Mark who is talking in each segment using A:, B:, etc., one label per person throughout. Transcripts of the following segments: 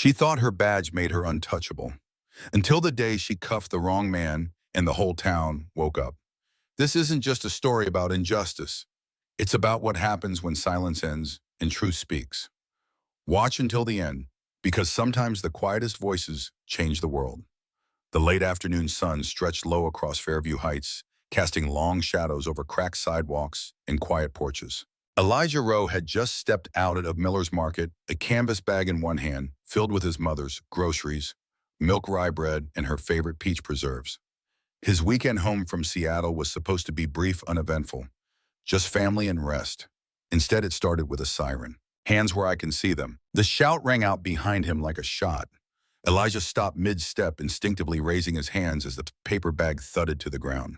A: She thought her badge made her untouchable, until the day she cuffed the wrong man and the whole town woke up. This isn't just a story about injustice. It's about what happens when silence ends and truth speaks. Watch until the end, because sometimes the quietest voices change the world. The late afternoon sun stretched low across Fairview Heights, casting long shadows over cracked sidewalks and quiet porches. Elijah Rowe had just stepped out of Miller's Market, a canvas bag in one hand, filled with his mother's groceries, milk rye bread, and her favorite peach preserves. His weekend home from Seattle was supposed to be brief, uneventful, just family and rest. Instead, it started with a siren. Hands where I can see them. The shout rang out behind him like a shot. Elijah stopped mid-step, instinctively raising his hands as the paper bag thudded to the ground.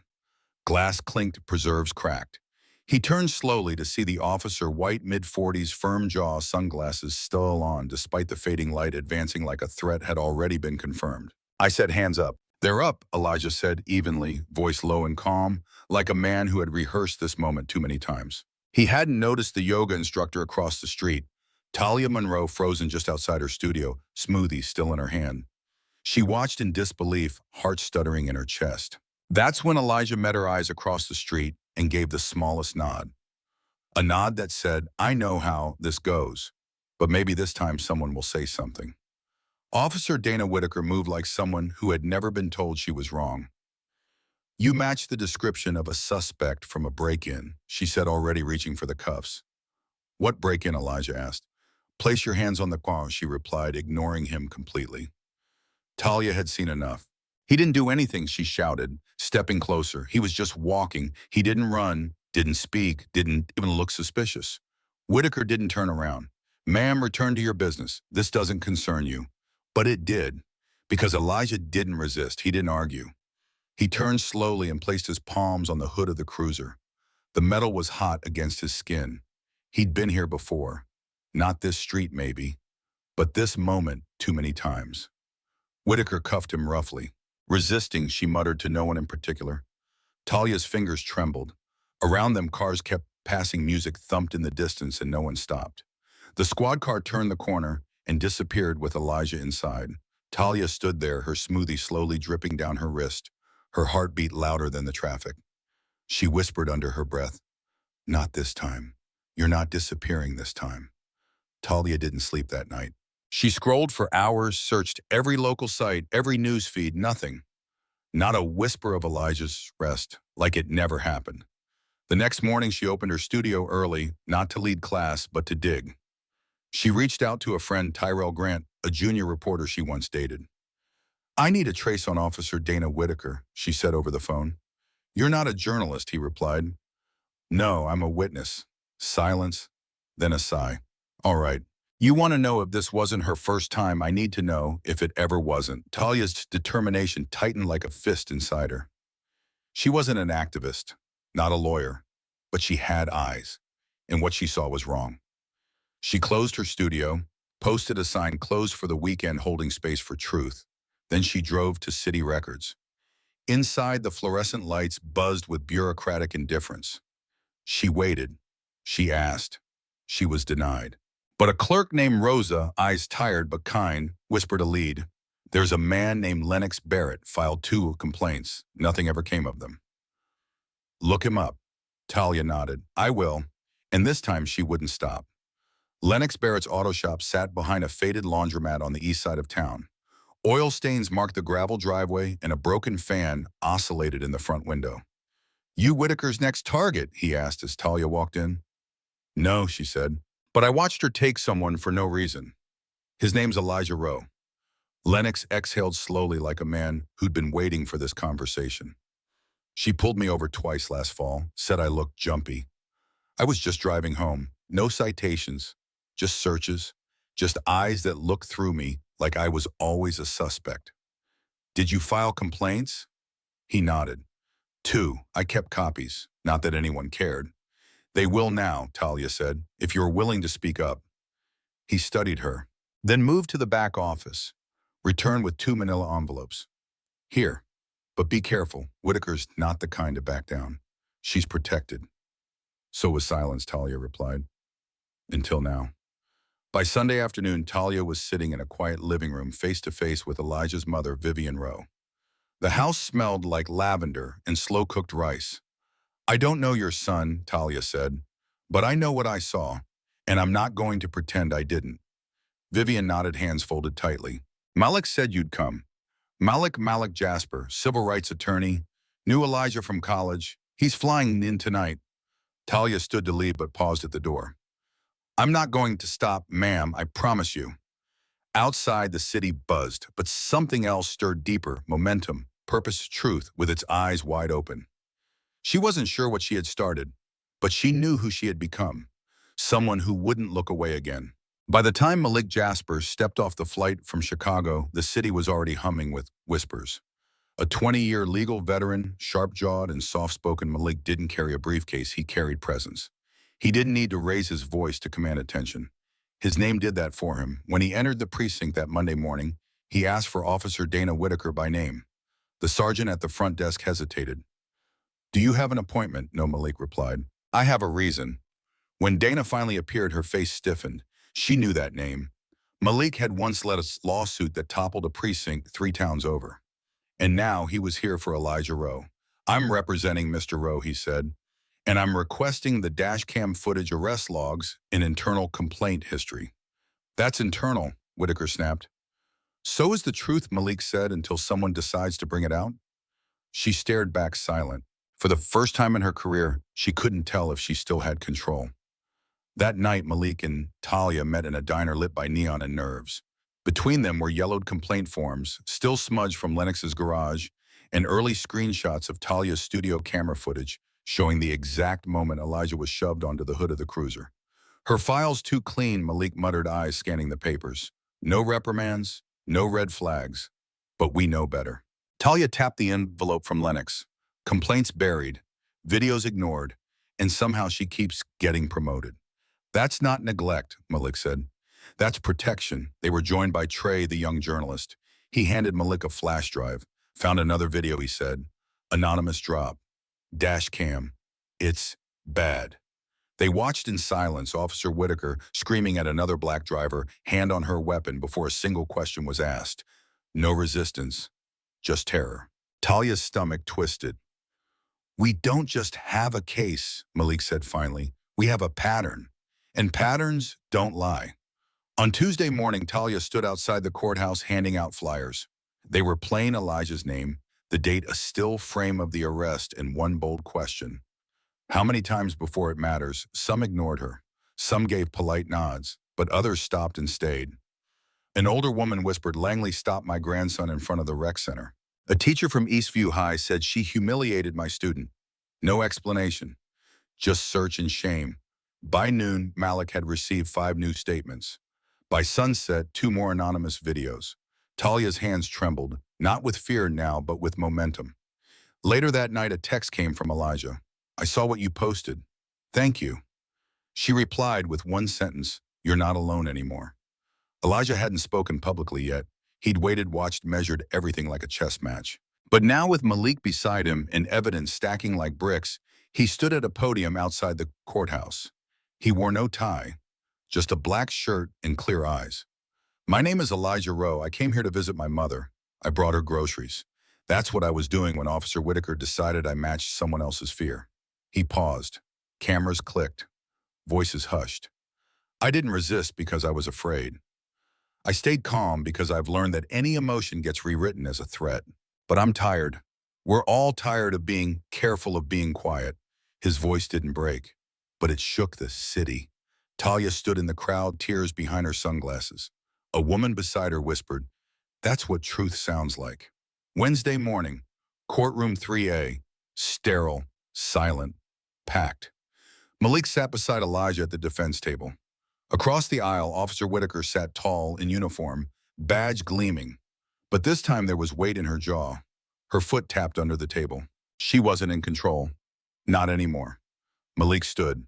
A: Glass clinked, preserves cracked. He turned slowly to see the officer, white mid-40s, firm jaw, sunglasses still on, despite the fading light advancing like a threat had already been confirmed. I said, "Hands up." "They're up," Elijah said evenly, voice low and calm, like a man who had rehearsed this moment too many times. He hadn't noticed the yoga instructor across the street, Talia Monroe, frozen just outside her studio, smoothie still in her hand. She watched in disbelief, heart stuttering in her chest. That's when Elijah met her eyes across the street and gave the smallest nod. A nod that said, "I know how this goes, but maybe this time someone will say something." Officer Dana Whitaker moved like someone who had never been told she was wrong. "You match the description of a suspect from a break-in," she said, already reaching for the cuffs. "What break-in?" Elijah asked. "Place your hands on the car," she replied, ignoring him completely. Talia had seen enough. "He didn't do anything," she shouted, stepping closer. "He was just walking. He didn't run, didn't speak, didn't even look suspicious." Whitaker didn't turn around. "Ma'am, return to your business. This doesn't concern you." But it did, because Elijah didn't resist. He didn't argue. He turned slowly and placed his palms on the hood of the cruiser. The metal was hot against his skin. He'd been here before. Not this street, maybe, but this moment too many times. Whitaker cuffed him roughly. Resisting, she muttered to no one in particular. Talia's fingers trembled. Around them, cars kept passing, music thumped in the distance, and no one stopped. The squad car turned the corner and disappeared with Elijah inside. Talia stood there, her smoothie slowly dripping down her wrist, her heartbeat louder than the traffic. She whispered under her breath, "Not this time. You're not disappearing this time." Talia didn't sleep that night. She scrolled for hours, searched every local site, every news feed, nothing. Not a whisper of Elijah's rest, like it never happened. The next morning, she opened her studio early, not to lead class, but to dig. She reached out to a friend, Tyrell Grant, a junior reporter she once dated. "I need a trace on Officer Dana Whitaker," she said over the phone. "You're not a journalist," he replied. "No, I'm a witness." Silence, then a sigh. "All right. You want to know if this wasn't her first time? I need to know if it ever wasn't." Talia's determination tightened like a fist inside her. She wasn't an activist, not a lawyer, but she had eyes, and what she saw was wrong. She closed her studio, posted a sign "Closed for the weekend, holding space for truth." Then she drove to City Records. Inside, the fluorescent lights buzzed with bureaucratic indifference. She waited. She asked. She was denied. But a clerk named Rosa, eyes tired but kind, whispered a lead. "There's a man named Lennox Barrett, filed 2 complaints. Nothing ever came of them." "Look him up." Talia nodded. "I will." And this time she wouldn't stop. Lennox Barrett's auto shop sat behind a faded laundromat on the east side of town. Oil stains marked the gravel driveway, and a broken fan oscillated in the front window. "You Whitaker's next target?" he asked as Talia walked in. "No," she said, "but I watched her take someone for no reason. His name's Elijah Rowe." Lennox exhaled slowly like a man who'd been waiting for this conversation. "She pulled me over twice last fall, said I looked jumpy. I was just driving home. No citations, just searches, just eyes that looked through me like I was always a suspect." "Did you file complaints?" He nodded. 2. I kept copies. Not that anyone cared. "They will now," Talia said, "if you're willing to speak up." He studied her, then moved to the back office, returned with 2 manila envelopes. "Here, but be careful. Whitaker's not the kind to back down. She's protected." "So was silence," Talia replied. "Until now." By Sunday afternoon, Talia was sitting in a quiet living room face-to-face with Elijah's mother, Vivian Rowe. The house smelled like lavender and slow-cooked rice. "I don't know your son," Talia said, "but I know what I saw, and I'm not going to pretend I didn't." Vivian nodded, hands folded tightly. "Malik said you'd come." Malik Jasper, civil rights attorney, knew Elijah from college. "He's flying in tonight." Talia stood to leave but paused at the door. "I'm not going to stop, ma'am, I promise you." Outside, the city buzzed, but something else stirred deeper: momentum, purpose, truth, with its eyes wide open. She wasn't sure what she had started, but she knew who she had become: someone who wouldn't look away again. By the time Malik Jasper stepped off the flight from Chicago, the city was already humming with whispers. A 20-year legal veteran, sharp-jawed and soft-spoken, Malik didn't carry a briefcase, he carried presence. He didn't need to raise his voice to command attention. His name did that for him. When he entered the precinct that Monday morning, he asked for Officer Dana Whitaker by name. The sergeant at the front desk hesitated. "Do you have an appointment?" "No," Malik replied. "I have a reason." When Dana finally appeared, her face stiffened. She knew that name. Malik had once led a lawsuit that toppled a precinct 3 towns over. And now he was here for Elijah Rowe. "I'm representing Mr. Rowe," he said, "and I'm requesting the dashcam footage, arrest logs, and internal complaint history." "That's internal," Whitaker snapped. "So is the truth," Malik said, "until someone decides to bring it out." She stared back, silent. For the first time in her career, she couldn't tell if she still had control. That night, Malik and Talia met in a diner lit by neon and nerves. Between them were yellowed complaint forms, still smudged from Lennox's garage, and early screenshots of Talia's studio camera footage showing the exact moment Elijah was shoved onto the hood of the cruiser. "Her file's too clean," Malik muttered, eyes scanning the papers. "No reprimands, no red flags. But we know better." Talia tapped the envelope from Lennox. Complaints buried, videos ignored, and somehow she keeps getting promoted. "That's not neglect," Malik said. "That's protection." They were joined by Trey, the young journalist. He handed Malik a flash drive. "Found another video," he said. "Anonymous drop. Dash cam. It's bad." They watched in silence, Officer Whitaker screaming at another black driver, hand on her weapon, before a single question was asked. No resistance, just terror. Talia's stomach twisted. "We don't just have a case," Malik said finally. "We have a pattern. And patterns don't lie." On Tuesday morning, Talia stood outside the courthouse handing out flyers. They were plain: Elijah's name, the date, a still frame of the arrest, and one bold question. How many times before it matters? Some ignored her. Some gave polite nods, but others stopped and stayed. An older woman whispered, "Langley stopped my grandson in front of the rec center." A teacher from Eastview High said, "She humiliated my student." No explanation, just search and shame. By noon, Malik had received 5 new statements. By sunset, 2 more anonymous videos. Talia's hands trembled, not with fear now, but with momentum. Later that night, a text came from Elijah. "I saw what you posted. Thank you." She replied with one sentence, "You're not alone anymore." Elijah hadn't spoken publicly yet. He'd waited, watched, measured everything like a chess match. But now, with Malik beside him and evidence stacking like bricks, he stood at a podium outside the courthouse. He wore no tie, just a black shirt and clear eyes. "My name is Elijah Rowe. I came here to visit my mother. I brought her groceries." That's what I was doing when Officer Whitaker decided I matched someone else's fear. He paused. Cameras clicked. Voices hushed. I didn't resist because I was afraid. I stayed calm because I've learned that any emotion gets rewritten as a threat. But I'm tired. We're all tired of being careful, of being quiet. His voice didn't break, but it shook the city. Talia stood in the crowd, tears behind her sunglasses. A woman beside her whispered, "That's what truth sounds like." Wednesday morning, courtroom 3A, sterile, silent, packed. Malik sat beside Elijah at the defense table. Across the aisle, Officer Whitaker sat tall, in uniform, badge gleaming. But this time there was weight in her jaw. Her foot tapped under the table. She wasn't in control. Not anymore. Malik stood.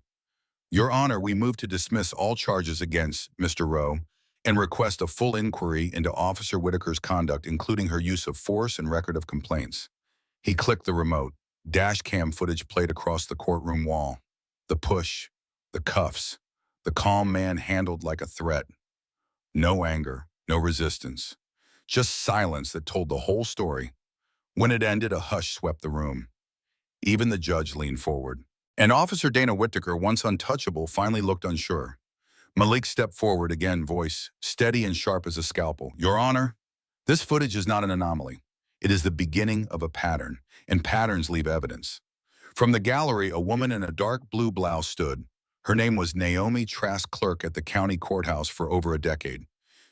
A: "Your Honor, we move to dismiss all charges against Mr. Rowe and request a full inquiry into Officer Whitaker's conduct, including her use of force and record of complaints." He clicked the remote. Dash cam footage played across the courtroom wall. The push, the cuffs, the calm man handled like a threat. No anger, no resistance. Just silence that told the whole story. When it ended, a hush swept the room. Even the judge leaned forward. And Officer Dana Whittaker, once untouchable, finally looked unsure. Malik stepped forward again, voice steady and sharp as a scalpel. Your Honor, this footage is not an anomaly. It is the beginning of a pattern, and patterns leave evidence. From the gallery, a woman in a dark blue blouse stood. Her name was Naomi Trask, clerk at the county courthouse for over a decade.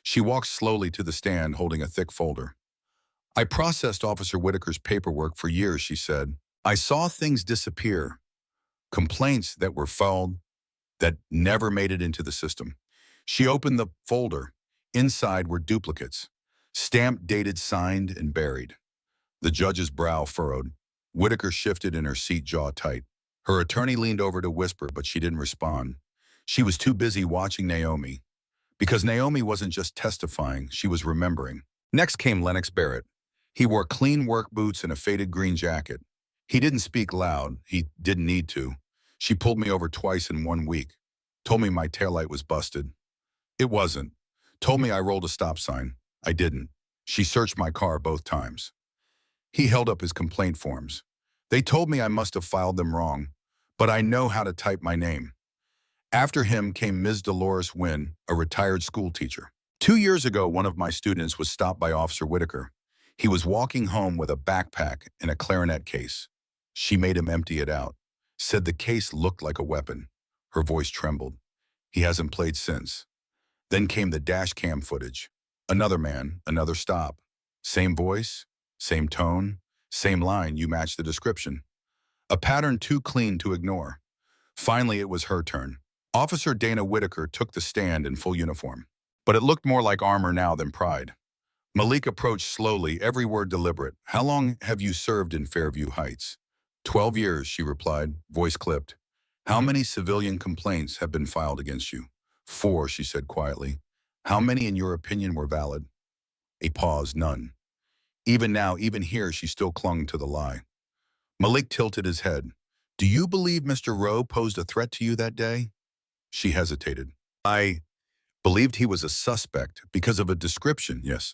A: She walked slowly to the stand, holding a thick folder. I processed Officer Whittaker's paperwork for years, she said. I saw things disappear, complaints that were filed that never made it into the system. She opened the folder. Inside were duplicates, stamped, dated, signed, and buried. The judge's brow furrowed. Whittaker shifted in her seat, jaw tight. Her attorney leaned over to whisper, but she didn't respond. She was too busy watching Naomi. Because Naomi wasn't just testifying, she was remembering. Next came Lennox Barrett. He wore clean work boots and a faded green jacket. He didn't speak loud. He didn't need to. She pulled me over twice in 1 week. Told me my taillight was busted. It wasn't. Told me I rolled a stop sign. I didn't. She searched my car both times. He held up his complaint forms. They told me I must have filed them wrong, but I know how to type my name. After him came Ms. Dolores Wynn, a retired school teacher. 2 years ago, one of my students was stopped by Officer Whittaker. He was walking home with a backpack and a clarinet case. She made him empty it out. Said the case looked like a weapon. Her voice trembled. He hasn't played since. Then came the dash cam footage. Another man, another stop. Same voice, same tone, same line. You match the description. A pattern too clean to ignore. Finally, it was her turn. Officer Dana Whittaker took the stand in full uniform. But it looked more like armor now than pride. Malik approached slowly, every word deliberate. How long have you served in Fairview Heights? 12 years, she replied, voice clipped. How many civilian complaints have been filed against you? 4, she said quietly. How many, in your opinion, were valid? A pause, none. Even now, even here, she still clung to the lie. Malik tilted his head. Do you believe Mr. Rowe posed a threat to you that day? She hesitated. I believed he was a suspect because of a description, yes.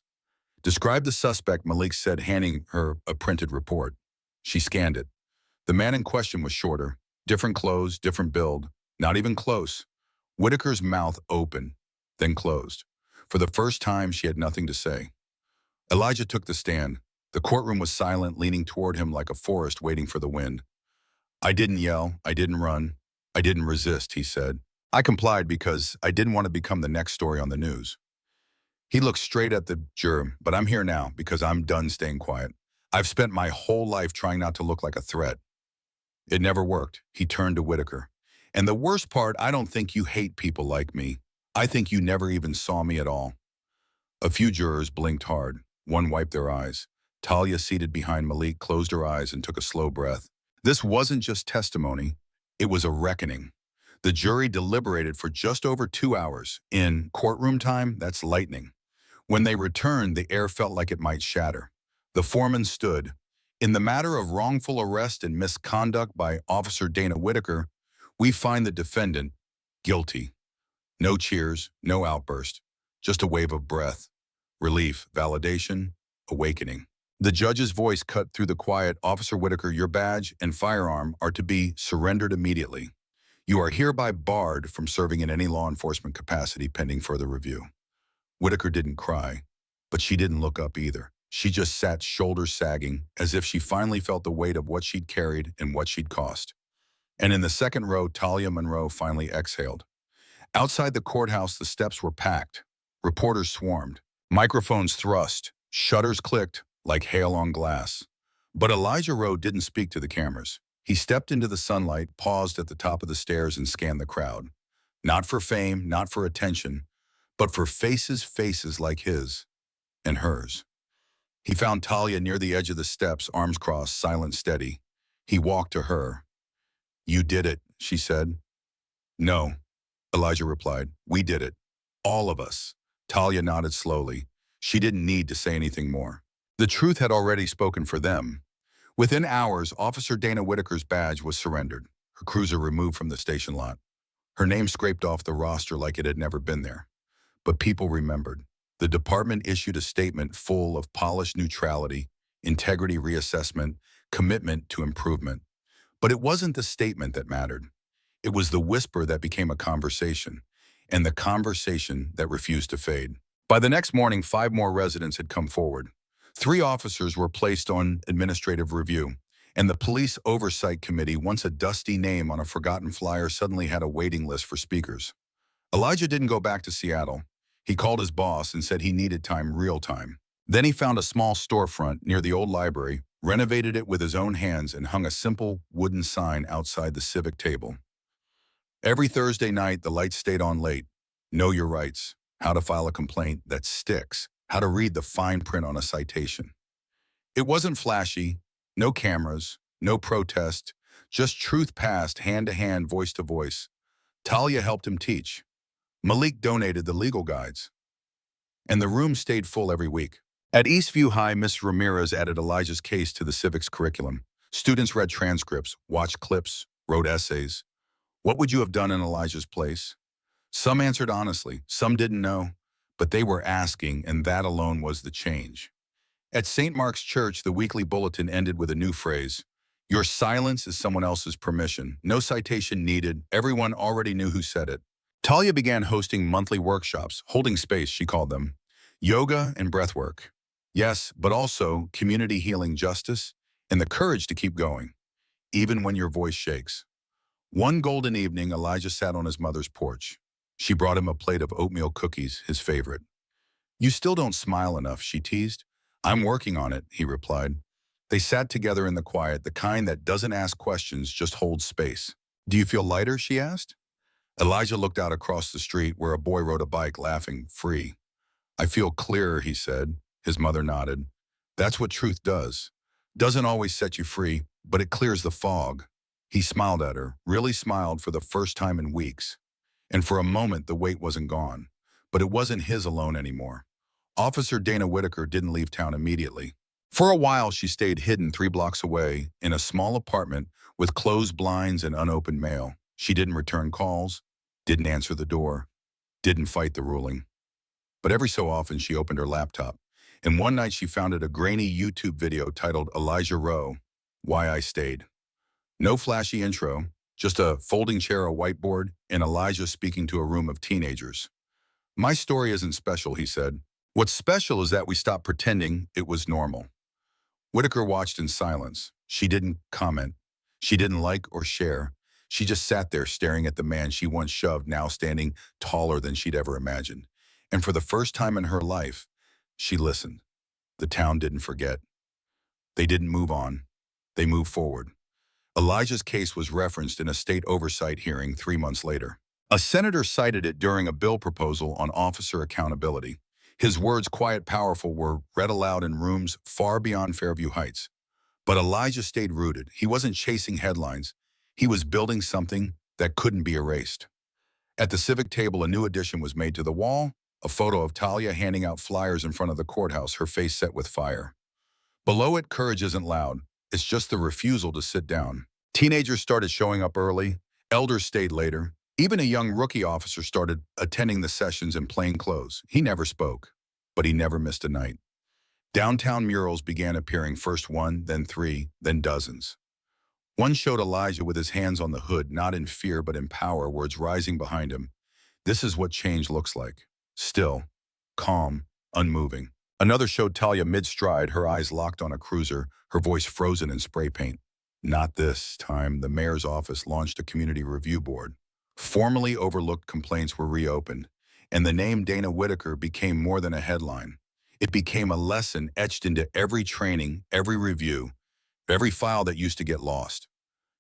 A: Describe the suspect, Malik said, handing her a printed report. She scanned it. The man in question was shorter, different clothes, different build, not even close. Whittaker's mouth opened, then closed. For the first time, she had nothing to say. Elijah took the stand. The courtroom was silent, leaning toward him like a forest waiting for the wind. I didn't yell, I didn't run, I didn't resist, he said. I complied because I didn't want to become the next story on the news. He looked straight at the juror, but I'm here now because I'm done staying quiet. I've spent my whole life trying not to look like a threat. It never worked. He turned to Whittaker. And the worst part, I don't think you hate people like me. I think you never even saw me at all. A few jurors blinked hard. One wiped their eyes. Talia, seated behind Malik, closed her eyes and took a slow breath. This wasn't just testimony. It was a reckoning. The jury deliberated for just over 2 hours. In courtroom time, that's lightning. When they returned, the air felt like it might shatter. The foreman stood. In the matter of wrongful arrest and misconduct by Officer Dana Whittaker, we find the defendant guilty. No cheers, no outburst, just a wave of breath. Relief, validation, awakening. The judge's voice cut through the quiet. Officer Whittaker, your badge and firearm are to be surrendered immediately. You are hereby barred from serving in any law enforcement capacity pending further review. Whittaker didn't cry, but she didn't look up either. She just sat, shoulders sagging, as if she finally felt the weight of what she'd carried and what she'd cost. And in the second row, Talia Monroe finally exhaled. Outside the courthouse, the steps were packed. Reporters swarmed. Microphones thrust. Shutters clicked like hail on glass. But Elijah Rowe didn't speak to the cameras. He stepped into the sunlight, paused at the top of the stairs, and scanned the crowd. Not for fame, not for attention, but for faces like his and hers. He found Talia near the edge of the steps, arms crossed, silent, steady. He walked to her. You did it, she said. No, Elijah replied. We did it. All of us. Talia nodded slowly. She didn't need to say anything more. The truth had already spoken for them. Within hours, Officer Dana Whittaker's badge was surrendered, her cruiser removed from the station lot. Her name scraped off the roster like it had never been there. But people remembered. The department issued a statement full of polished neutrality, integrity reassessment, commitment to improvement. But it wasn't the statement that mattered. It was the whisper that became a conversation, and the conversation that refused to fade. By the next morning, 5 more residents had come forward. 3 officers were placed on administrative review, and the police oversight committee, once a dusty name on a forgotten flyer, suddenly had a waiting list for speakers. Elijah didn't go back to Seattle. He called his boss and said he needed time, real time. Then he found a small storefront near the old library, renovated it with his own hands, and hung a simple wooden sign outside the civic table. Every Thursday night, the lights stayed on late. Know your rights, how to file a complaint that sticks, how to read the fine print on a citation. It wasn't flashy, no cameras, no protest, just truth passed hand to hand, voice to voice. Talia helped him teach. Malik donated the legal guides. And the room stayed full every week. At Eastview High, Miss Ramirez added Elijah's case to the civics curriculum. Students read transcripts, watched clips, wrote essays. What would you have done in Elijah's place? Some answered honestly, some didn't know, but they were asking, and that alone was the change. At St. Mark's Church, the weekly bulletin ended with a new phrase. Your silence is someone else's permission. No citation needed. Everyone already knew who said it. Talia began hosting monthly workshops, holding space, she called them. Yoga and breathwork. Yes, but also community healing, justice, and the courage to keep going, even when your voice shakes. One golden evening, Elijah sat on his mother's porch. She brought him a plate of oatmeal cookies, his favorite. You still don't smile enough, she teased. I'm working on it, he replied. They sat together in the quiet, the kind that doesn't ask questions, just holds space. Do you feel lighter, she asked. Elijah looked out across the street where a boy rode a bike, laughing, free. I feel clearer, he said. His mother nodded. That's what truth does. Doesn't always set you free, but it clears the fog. He smiled at her, really smiled for the first time in weeks. And for a moment, the weight wasn't gone. But it wasn't his alone anymore. Officer Dana Whitaker didn't leave town immediately. For a while, she stayed hidden 3 blocks away in a small apartment with closed blinds and unopened mail. She didn't return calls, didn't answer the door, didn't fight the ruling. But every so often, she opened her laptop. And one night, she found a grainy YouTube video titled Elijah Rowe, Why I Stayed. No flashy intro, just a folding chair, a whiteboard, and Elijah speaking to a room of teenagers. My story isn't special, he said. What's special is that we stopped pretending it was normal. Whitaker watched in silence. She didn't comment. She didn't like or share. She just sat there staring at the man she once shoved, now standing taller than she'd ever imagined. And for the first time in her life, she listened. The town didn't forget. They didn't move on. They moved forward. Elijah's case was referenced in a state oversight hearing 3 months later. A senator cited it during a bill proposal on officer accountability. His words, quiet, powerful, were read aloud in rooms far beyond Fairview Heights. But Elijah stayed rooted. He wasn't chasing headlines. He was building something that couldn't be erased. At the civic table, a new addition was made to the wall, a photo of Talia handing out flyers in front of the courthouse, her face set with fire. Below it, courage isn't loud. It's just the refusal to sit down. Teenagers started showing up early. Elders stayed later. Even a young rookie officer started attending the sessions in plain clothes. He never spoke, but he never missed a night. Downtown murals began appearing, first 1, then 3, then dozens. One showed Elijah with his hands on the hood, not in fear but in power, words rising behind him. This is what change looks like. Still, calm, unmoving. Another showed Talia mid-stride, her eyes locked on a cruiser, her voice frozen in spray paint. Not this time. The mayor's office launched a community review board. Formerly overlooked complaints were reopened, and the name Dana Whitaker became more than a headline. It became a lesson etched into every training, every review, every file that used to get lost.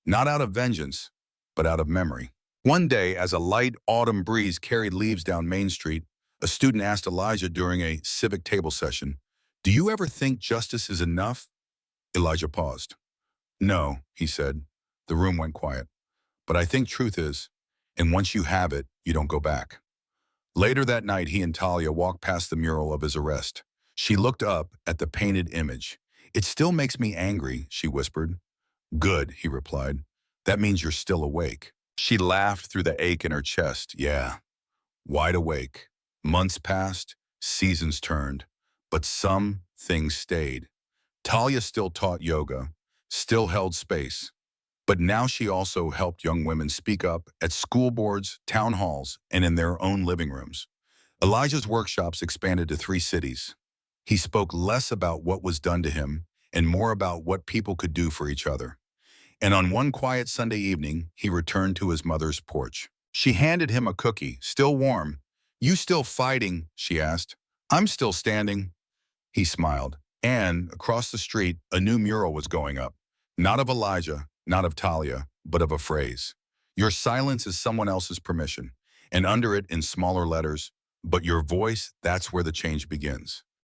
A: Not out of vengeance, but out of memory. One day, as a light autumn breeze carried leaves down Main Street, a student asked Elijah during a civic table session, "Do you ever think justice is enough?" Elijah paused. "No," he said. The room went quiet. "But I think truth is, and once you have it, you don't go back." Later that night, he and Talia walked past the mural of his arrest. She looked up at the painted image. "It still makes me angry," she whispered. "Good," he replied. "That means you're still awake." She laughed through the ache in her chest. "Yeah, wide awake. Months passed, seasons turned, but some things stayed. Talia still taught yoga, still held space, but now she also helped young women speak up at school boards, town halls, and in their own living rooms. Elijah's workshops expanded to 3 cities. He spoke less about what was done to him and more about what people could do for each other. And on one quiet Sunday evening, he returned to his mother's porch. She handed him a cookie, still warm. "You still fighting?" she asked. "I'm still standing." He smiled. And across the street, a new mural was going up. Not of Elijah, not of Talia, but of a phrase. "Your silence is someone else's permission." And under it, in smaller letters, "But your voice, that's where the change begins."